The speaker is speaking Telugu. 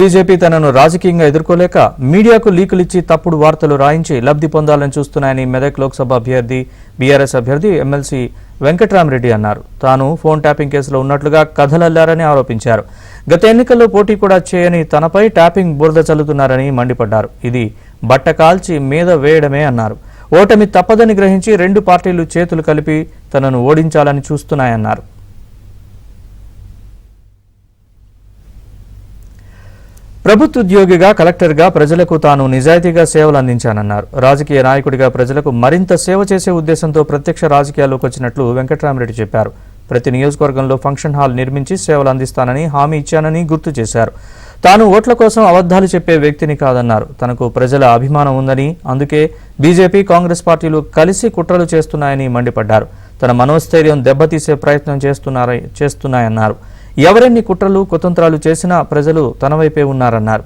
బీజేపీ తనను రాజకీయంగా ఎదుర్కోలేక మీడియాకు లీకులిచ్చి తప్పుడు వార్తలు రాయించి లబ్ధి పొందాలని చూస్తున్నాయని మెదక్ లోక్సభ అభ్యర్థి బీఆర్ఎస్ అభ్యర్థి ఎమ్మెల్సీ వెంకట్రామరెడ్డి అన్నారు. తాను ఫోన్ ట్యాపింగ్ కేసులో ఉన్నట్లుగా కథలల్లారని ఆరోపించారు. గత ఎన్నికల్లో పోటీ కూడా చేయని తనపై ట్యాపింగ్ బురద చల్లుతున్నారని మండిపడ్డారు. ఇది బట్ట కాల్చి మీద వేయడమే అన్నారు. ఓటమి తప్పదని గ్రహించి రెండు పార్టీలు చేతులు కలిపి తనను ఓడించాలని చూస్తున్నాయన్నారు. ప్రభుత్వ ఉద్యోగిగా కలెక్టర్గా ప్రజలకు తాను నిజాయితీగా సేవలు అందించానన్నారు. రాజకీయ నాయకుడిగా ప్రజలకు మరింత సేవ చేసే ఉద్దేశంతో ప్రత్యక్ష రాజకీయాల్లోకి వచ్చినట్లు వెంకట్రామరెడ్డి చెప్పారు. ప్రతి నియోజకవర్గంలో ఫంక్షన్ హాల్ నిర్మించి సేవలు అందిస్తానని హామీ ఇచ్చానని గుర్తు చేశారు. తాను ఓట్ల కోసం అబద్ధాలు చెప్పే వ్యక్తిని కాదన్నారు. తనకు ప్రజల అభిమానం ఉందని, అందుకే బీజేపీ కాంగ్రెస్ పార్టీలు కలిసి కుట్రలు చేస్తున్నాయని మండిపడ్డారు. తన మనోస్థైర్యం దెబ్బతీసే ప్రయత్నం చేస్తున్నాయన్నారు. ఎవరెన్ని కుట్రలు కుతంత్రాలు చేసినా ప్రజలు తన వైపే ఉన్నారన్నారు.